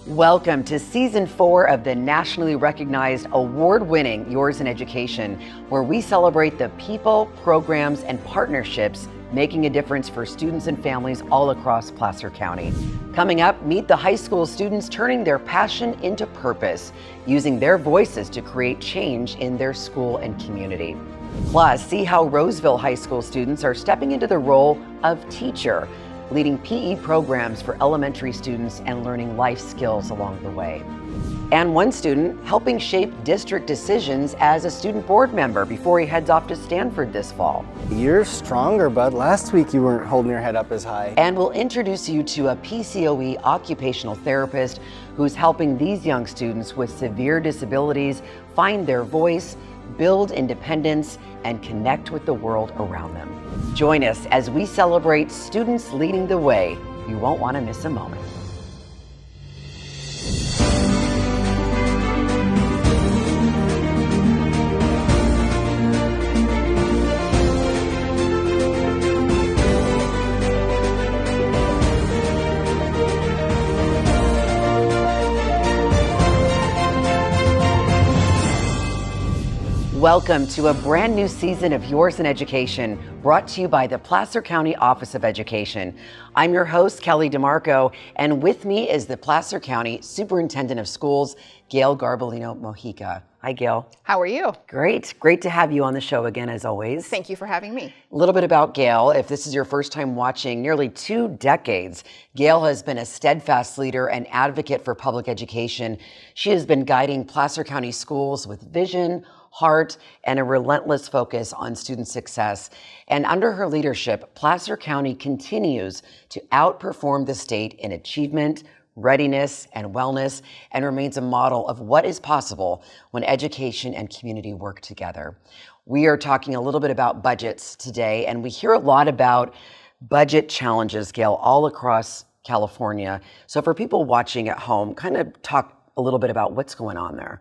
Welcome to Season 4 of the nationally recognized award-winning Yours in Education, where we celebrate the people, programs, and partnerships making a difference for students and families all across Placer County. Coming up, meet the high school students turning their passion into purpose, using their voices to create change in their school and community. Plus, see how Roseville High School students are stepping into the role of teacher, leading PE programs for elementary students and learning life skills along the way. And one student helping shape district decisions as a student board member before he heads off to Stanford this fall. You're stronger, bud. Last week you weren't holding your head up as high. And we'll introduce you to a PCOE occupational therapist who's helping these young students with severe disabilities find their voice, build independence, and connect with the world around them. Join us as we celebrate students leading the way. You won't want to miss a moment. Welcome to a brand new season of Yours in Education, brought to you by the Placer County Office of Education. I'm your host, Kellie DeMarco, and with me is the Placer County Superintendent of Schools, Gayle Garbolino-Mojica. Hi, Gayle. How are you? Great to have you on the show again, as always. Thank you for having me. A little bit about Gayle. If this is your first time watching, nearly 2 decades, Gayle has been a steadfast leader and advocate for public education. She has been guiding Placer County schools with vision, heart, and a relentless focus on student success. And under her leadership, Placer County continues to outperform the state in achievement, readiness, and wellness, and remains a model of what is possible when education and community work together. We are talking a little bit about budgets today, and we hear a lot about budget challenges, Gayle, all across California. So for people watching at home, kind of talk a little bit about what's going on there.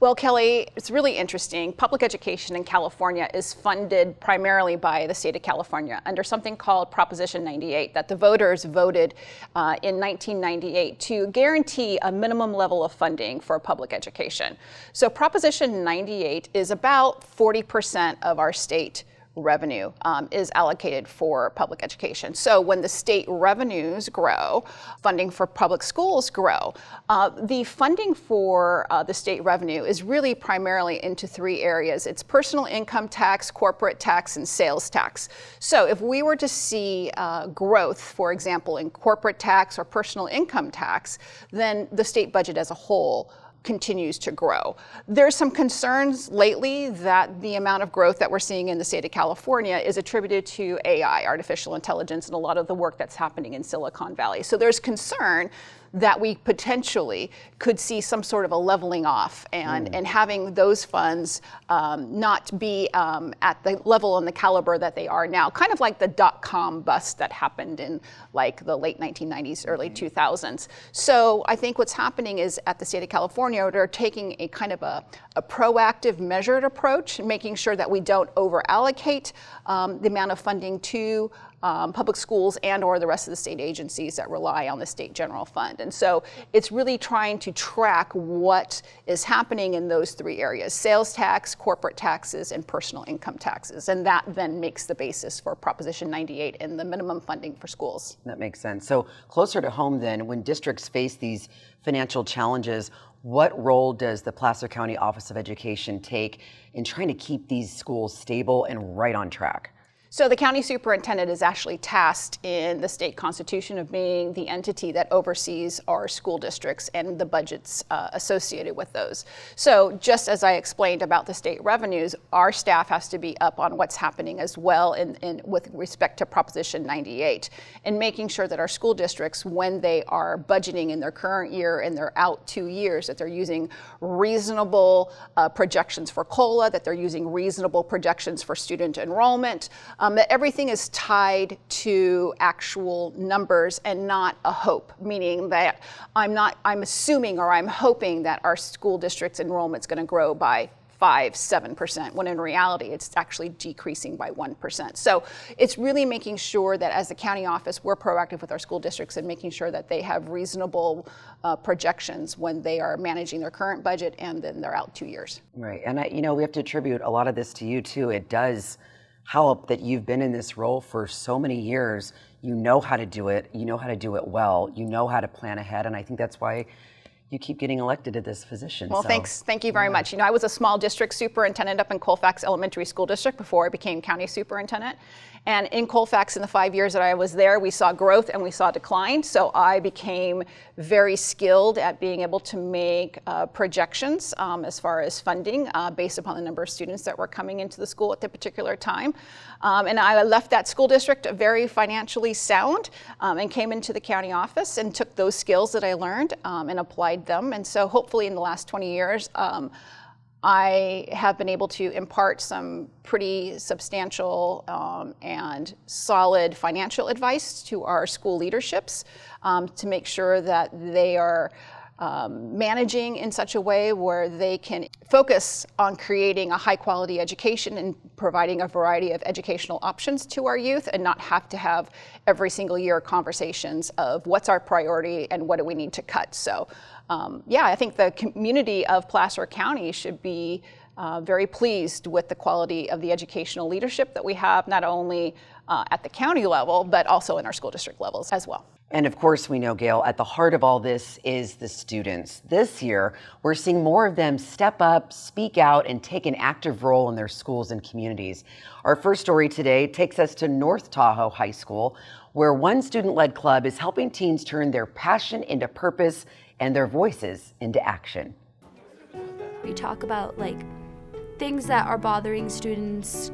Well, Kelly, it's really interesting. Public education in California is funded primarily by the state of California under something called Proposition 98 that the voters voted in 1998 to guarantee a minimum level of funding for public education. So Proposition 98 is about 40% of our state revenue is allocated for public education. So when the state revenues grow, funding for public schools grow. The funding for the state revenue is really primarily into 3 areas. It's personal income tax, corporate tax, and sales tax. So if we were to see growth, for example, in corporate tax or personal income tax, then the state budget as a whole continues to grow. There's some concerns lately that the amount of growth that we're seeing in the state of California is attributed to AI, artificial intelligence, and a lot of the work that's happening in Silicon Valley. So there's concern that we potentially could see some sort of a leveling off and having those funds not be at the level and the caliber that they are now, kind of like the dot-com bust that happened in like the late 1990s, early 2000s. So I think what's happening is at the state of California, they're taking a kind of a proactive, measured approach, making sure that we don't over-allocate the amount of funding to public schools and or the rest of the state agencies that rely on the state general fund. And so it's really trying to track what is happening in those 3 areas: sales tax, corporate taxes, and personal income taxes. And that then makes the basis for Proposition 98 and the minimum funding for schools. That makes sense. So closer to home then, when districts face these financial challenges, what role does the Placer County Office of Education take in trying to keep these schools stable and right on track? So the county superintendent is actually tasked in the state constitution of being the entity that oversees our school districts and the budgets associated with those. So just as I explained about the state revenues, our staff has to be up on what's happening as well with respect to Proposition 98 and making sure that our school districts, when they are budgeting in their current year and they're out 2 years, that they're using reasonable projections for COLA, that they're using reasonable projections for student enrollment, that everything is tied to actual numbers and not a hope, meaning that I'm assuming or I'm hoping that our school district's enrollment's going to grow by 7%, when in reality it's actually decreasing by 1%. So it's really making sure that as the county office, we're proactive with our school districts and making sure that they have reasonable projections when they are managing their current budget and then they're out 2 years. Right, and we have to attribute a lot of this to you too. It does help that you've been in this role for so many years. You know how to do it, you know how to do it well, you know how to plan ahead, and I think that's why you keep getting elected to this position. Well, thanks. Thank you very much. I was a small district superintendent up in Colfax Elementary School District before I became county superintendent. And in Colfax, in the 5 years that I was there, we saw growth and we saw decline. So I became very skilled at being able to make projections as far as funding based upon the number of students that were coming into the school at the particular time. And I left that school district very financially sound and came into the county office and took those skills that I learned and applied them. And so hopefully in the last 20 years, I have been able to impart some pretty substantial and solid financial advice to our school leaderships to make sure that they are managing in such a way where they can focus on creating a high quality education and providing a variety of educational options to our youth and not have to have every single year conversations of what's our priority and what do we need to cut. So I think the community of Placer County should be very pleased with the quality of the educational leadership that we have, not only at the county level, but also in our school district levels as well. And of course, we know, Gayle, at the heart of all this is the students. This year, we're seeing more of them step up, speak out, and take an active role in their schools and communities. Our first story today takes us to North Tahoe High School, where one student-led club is helping teens turn their passion into purpose and their voices into action. We talk about things that are bothering students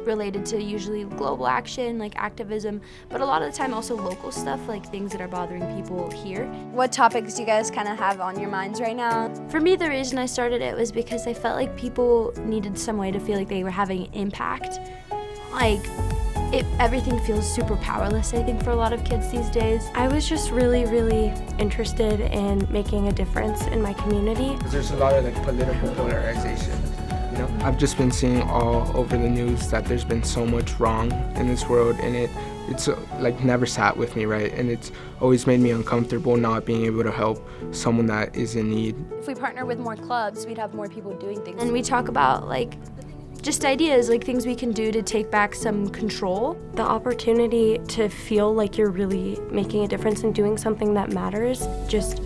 related to usually global action, like activism, but a lot of the time also local stuff, like things that are bothering people here. What topics do you guys kind of have on your minds right now? For me, the reason I started it was because I felt like people needed some way to feel like they were having impact. Everything feels super powerless, I think, for a lot of kids these days. I was just really, really interested in making a difference in my community. Because there's a lot of political polarization. I've just been seeing all over the news that there's been so much wrong in this world, and it's never sat with me, right? And it's always made me uncomfortable not being able to help someone that is in need. If we partner with more clubs, we'd have more people doing things. And we talk about just ideas, things we can do to take back some control. The opportunity to feel like you're really making a difference and doing something that matters just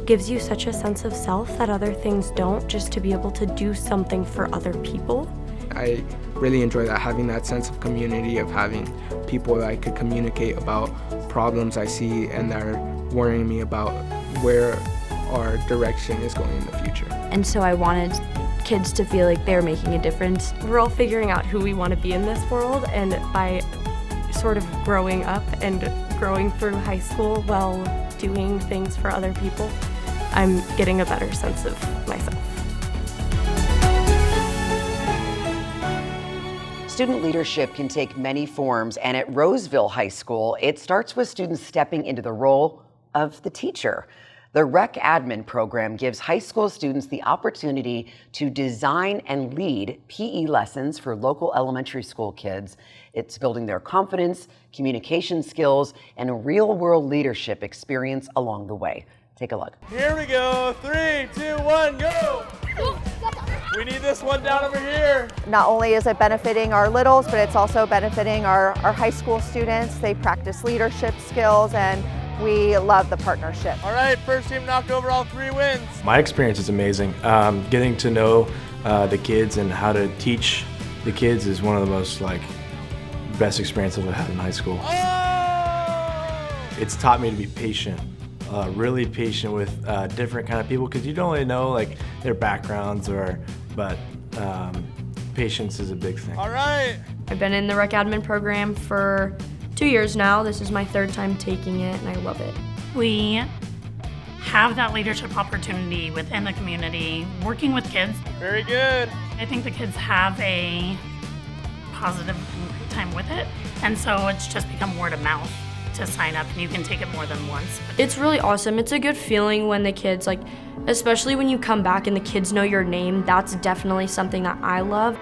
gives you such a sense of self that other things don't, just to be able to do something for other people. I really enjoy that, having that sense of community, of having people that I could communicate about problems I see and that are worrying me about where our direction is going in the future. And so I wanted kids to feel like they're making a difference. We're all figuring out who we want to be in this world, and by sort of growing up and growing through high school while doing things for other people, I'm getting a better sense of myself. Student leadership can take many forms, and at Roseville High School, it starts with students stepping into the role of the teacher. The RecAdmin program gives high school students the opportunity to design and lead PE lessons for local elementary school kids. It's building their confidence, communication skills, and real-world leadership experience along the way. Take a look. Here we go. 3, 2, 1, go! We need this one down over here. Not only is it benefiting our littles, but it's also benefiting our high school students. They practice leadership skills, and we love the partnership. All right, first team knocked over, all 3 wins. My experience is amazing. Getting to know the kids and how to teach the kids is one of the most best experiences I've had in high school. Oh! It's taught me to be patient. Really patient with different kind of people, because you don't really know their backgrounds, but patience is a big thing. All right. I've been in the RecAdmin program for 2 years now. This is my 3rd time taking it, and I love it. We have that leadership opportunity within the community, working with kids. Very good. I think the kids have a positive and great time with it, and so it's just become word of mouth. to sign up, and you can take it more than once. It's really awesome. It's a good feeling when the kids, like, especially when you come back and the kids know your name. That's definitely something that I love.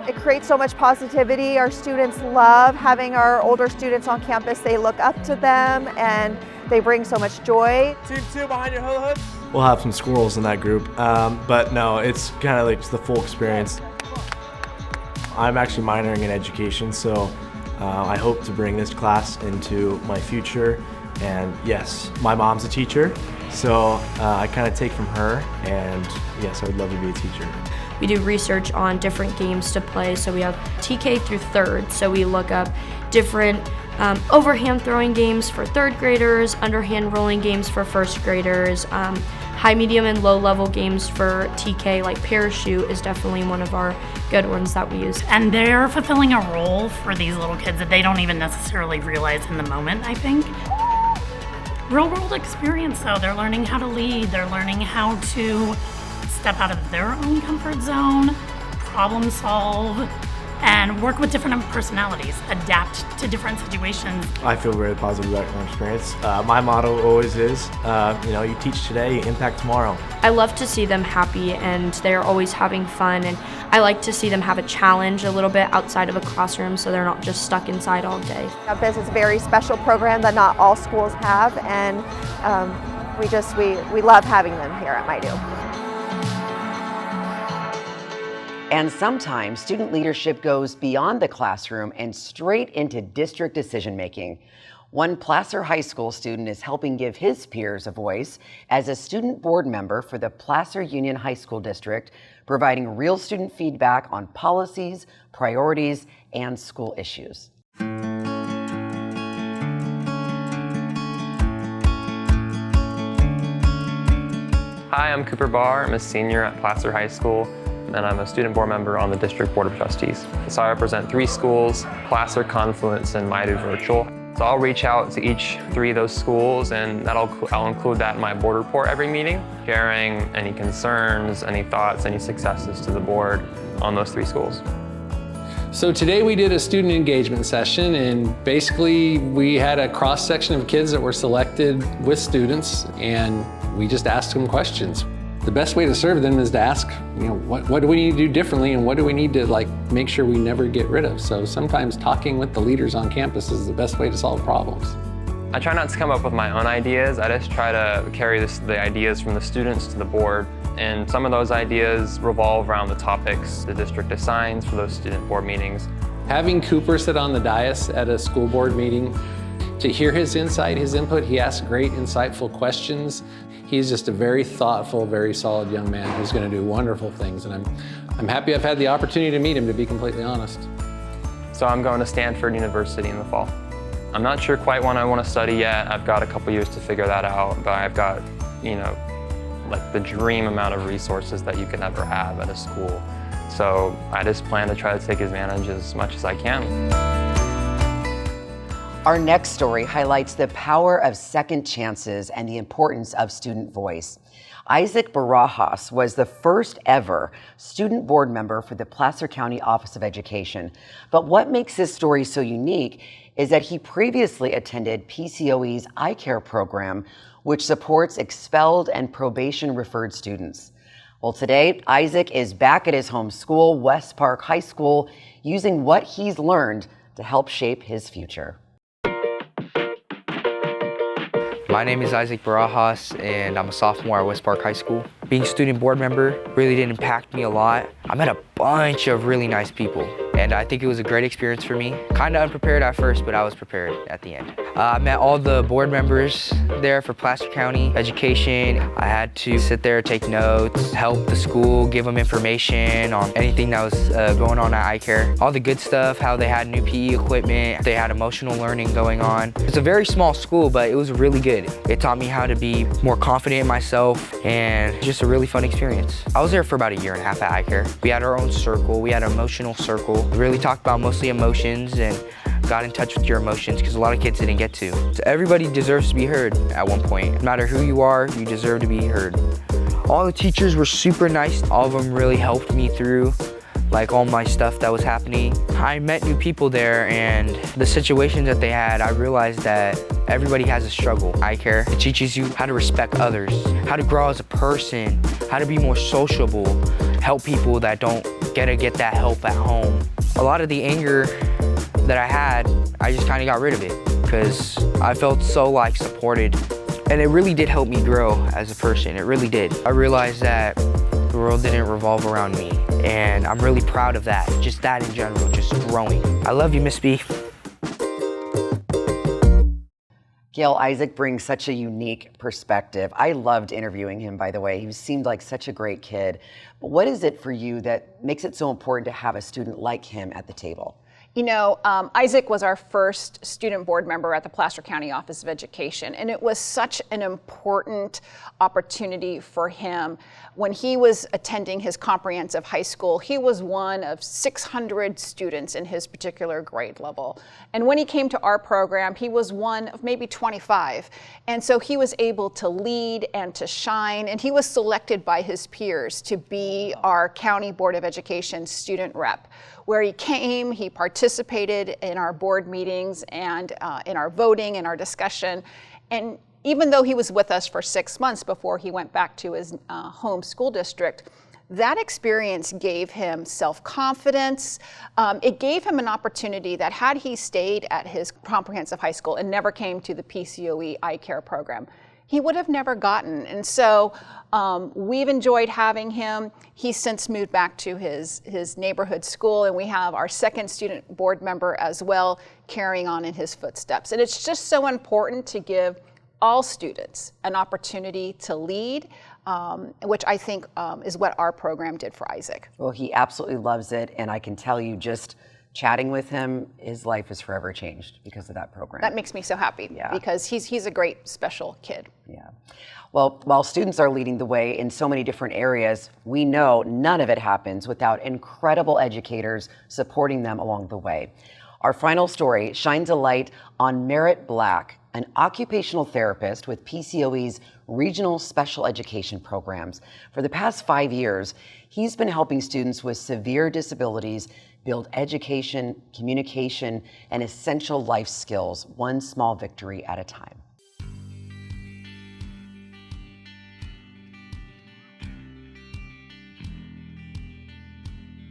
It creates so much positivity. Our students love having our older students on campus. They look up to them and they bring so much joy. Team 2 behind your hula hoops. We'll have some squirrels in that group, but no, it's kind of like just the full experience. I'm actually minoring in education, so I hope to bring this class into my future. And yes, my mom's a teacher, so I kind of take from her, and yes, I would love to be a teacher. We do research on different games to play, so we have TK through third, so we look up different overhand throwing games for third graders, underhand rolling games for first graders, high, medium, and low level games for TK, like parachute is definitely one of our good ones that we use. And they're fulfilling a role for these little kids that they don't even necessarily realize in the moment, I think. Real world experience though, they're learning how to lead, they're learning how to step out of their own comfort zone, problem solve, and work with different personalities, adapt to different situations. I feel very positive about my experience. My motto always is, you teach today, you impact tomorrow. I love to see them happy and they're always having fun, and I like to see them have a challenge a little bit outside of a classroom so they're not just stuck inside all day. This is a very special program that not all schools have, and we love having them here at MyDo. And sometimes student leadership goes beyond the classroom and straight into district decision-making. One Placer High School student is helping give his peers a voice as a student board member for the Placer Union High School District, providing real student feedback on policies, priorities, and school issues. Hi, I'm Cooper Barr. I'm a senior at Placer High School, and I'm a student board member on the District Board of Trustees. So I represent 3 schools, Placer, Confluence, and MyDo Virtual. So I'll reach out to each 3 of those schools, and I'll include that in my board report every meeting, sharing any concerns, any thoughts, any successes to the board on those 3 schools. So today we did a student engagement session, and basically we had a cross-section of kids that were selected with students, and we just asked them questions. The best way to serve them is to ask, what do we need to do differently, and what do we need to make sure we never get rid of? So sometimes talking with the leaders on campus is the best way to solve problems. I try not to come up with my own ideas. I just try to carry the ideas from the students to the board. And some of those ideas revolve around the topics the district assigns for those student board meetings. Having Cooper sit on the dais at a school board meeting, to hear his insight, his input, he asks great, insightful questions. He's just a very thoughtful, very solid young man who's going to do wonderful things, and I'm happy I've had the opportunity to meet him, to be completely honest. So I'm going to Stanford University in the fall. I'm not sure quite what I want to study yet. I've got a couple years to figure that out, but I've got, the dream amount of resources that you could ever have at a school. So I just plan to try to take advantage as much as I can. Our next story highlights the power of second chances and the importance of student voice. Isaac Barajas was the first ever student board member for the Placer County Office of Education. But what makes this story so unique is that he previously attended PCOE's eye care program, which supports expelled and probation referred students. Well, today, Isaac is back at his home school, West Park High School, using what he's learned to help shape his future. My name is Isaac Barajas, and I'm a sophomore at West Park High School. Being student board member really did impact me a lot. I met a bunch of really nice people, and I think it was a great experience for me. Kind of unprepared at first, but I was prepared at the end. I met all the board members there for Placer County Education. I had to sit there, take notes, help the school, give them information on anything that was going on at eye care. All the good stuff, how they had new PE equipment, they had emotional learning going on. It's a very small school, but it was really good. It taught me how to be more confident in myself, and just a really fun experience. I was there for about 1.5 years at eye care. We had our own circle, we had an emotional circle. We really talked about mostly emotions and got in touch with your emotions, because a lot of kids didn't get to. So everybody deserves to be heard at one point. No matter who you are, you deserve to be heard. All the teachers were super nice. All of them really helped me through like all my stuff that was happening. I met new people there, and the situations that they had, I realized that everybody has a struggle. Eye care, it teaches you how to respect others, how to grow as a person, how to be more sociable, help people that don't get that help at home. A lot of the anger that I had, I just kind of got rid of it because I felt so like supported. And it really did help me grow as a person, it really did. I realized that the world didn't revolve around me, and I'm really proud of that, just that in general, just growing. I love you, Miss B. Gayle, Isaac brings such a unique perspective. I loved interviewing him, by the way. He seemed like such a great kid. But what is it for you that makes it so important to have a student like him at the table? You know, Isaac was our first student board member at the Placer County Office of Education, and it was such an important opportunity for him. When he was attending his comprehensive high school, he was one of 600 students in his particular grade level. And when he came to our program, he was one of maybe 25. And so he was able to lead and to shine, and he was selected by his peers to be our County Board of Education student rep. Where he came, he participated in our board meetings and in our voting and our discussion. And even though he was with us for 6 months before he went back to his home school district, that experience gave him self-confidence. It gave him an opportunity that had he stayed at his comprehensive high school and never came to the PCOE eye care program, he would have never gotten. And so we've enjoyed having him. He's since moved back to his neighborhood school, and we have our second student board member as well carrying on in his footsteps. And it's just so important to give all students an opportunity to lead, which I think is what our program did for Isaac. Well, he absolutely loves it, and I can tell you just chatting with him, his life is forever changed because of that program. That makes me so happy, because he's a great special kid. Yeah. Well, while students are leading the way in so many different areas, we know none of it happens without incredible educators supporting them along the way. Our final story shines a light on Merritt Black, an occupational therapist with PCOE's regional special education programs. For the past 5 years, he's been helping students with severe disabilities build education, communication, and essential life skills, one small victory at a time.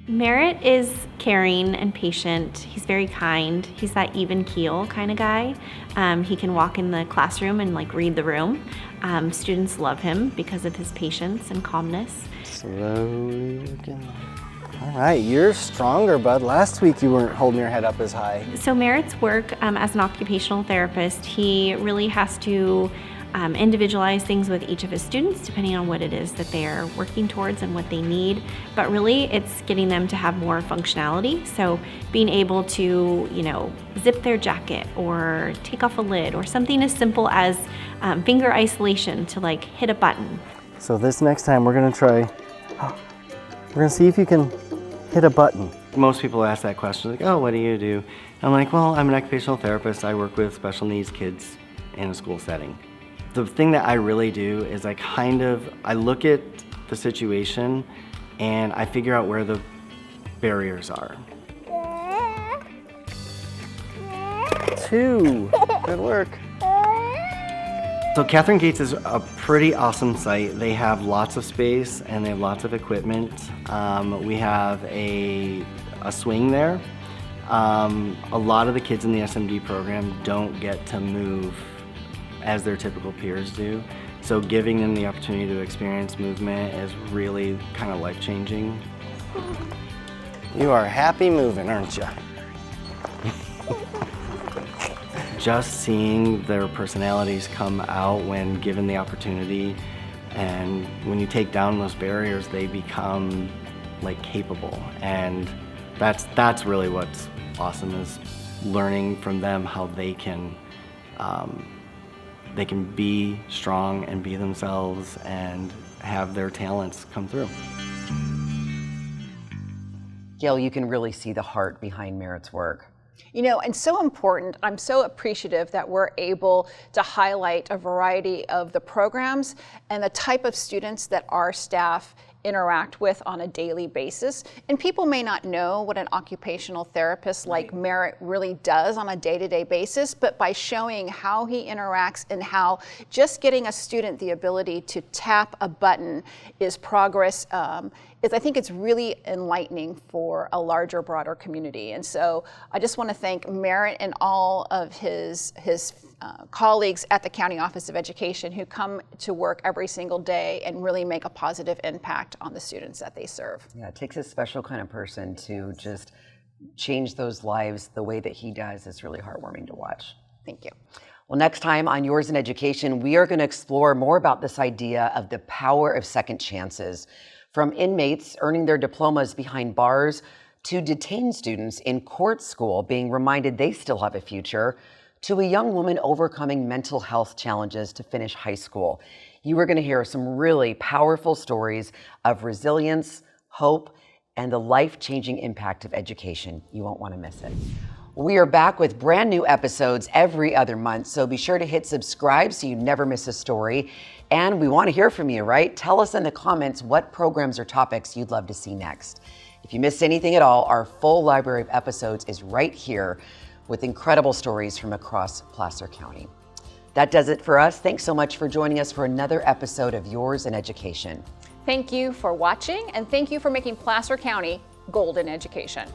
Merritt is caring and patient. He's very kind. He's that even keel kind of guy. He can walk in the classroom and read the room. Students love him because of his patience and calmness. Slowly working. All right, you're stronger, bud. Last week you weren't holding your head up as high. So Merritt's work as an occupational therapist, he really has to individualize things with each of his students depending on what it is that they're working towards and what they need. But really it's getting them to have more functionality. So being able to, zip their jacket or take off a lid or something as simple as finger isolation to hit a button. So this next time we're gonna see if you can hit a button. Most people ask that question, oh, what do you do? I'm like, well, I'm an occupational therapist. I work with special needs kids in a school setting. The thing that I really do is I look at the situation and I figure out where the barriers are. 2, good work. So Catherine Gates is a pretty awesome site. They have lots of space and they have lots of equipment. We have a swing there. A lot of the kids in the SMD program don't get to move as their typical peers do. So giving them the opportunity to experience movement is really kind of life-changing. You are happy moving, aren't you? Just seeing their personalities come out when given the opportunity, and when you take down those barriers, they become capable. And that's really what's awesome, is learning from them how they can be strong and be themselves and have their talents come through. Gayle, you can really see the heart behind Merritt's work. And so important, I'm so appreciative that we're able to highlight a variety of the programs and the type of students that our staff interact with on a daily basis. And people may not know what an occupational therapist like Merritt really does on a day-to-day basis, but by showing how he interacts and how just getting a student the ability to tap a button is progress, I think it's really enlightening for a larger, broader community. And so I just want to thank Merritt and all of his colleagues at the County Office of Education who come to work every single day and really make a positive impact on the students that they serve. Yeah, it takes a special kind of person to just change those lives the way that he does. It's really heartwarming to watch. Thank you. Well, next time on Yours in Education, we are going to explore more about this idea of the power of second chances. From inmates earning their diplomas behind bars to detained students in court school being reminded they still have a future, to a young woman overcoming mental health challenges to finish high school. You are going to hear some really powerful stories of resilience, hope, and the life-changing impact of education. You won't want to miss it. We are back with brand new episodes every other month, so be sure to hit subscribe so you never miss a story. And we want to hear from you, right? Tell us in the comments what programs or topics you'd love to see next. If you missed anything at all, our full library of episodes is right here with incredible stories from across Placer County. That does it for us. Thanks so much for joining us for another episode of Yours in Education. Thank you for watching, and thank you for making Placer County Golden Education.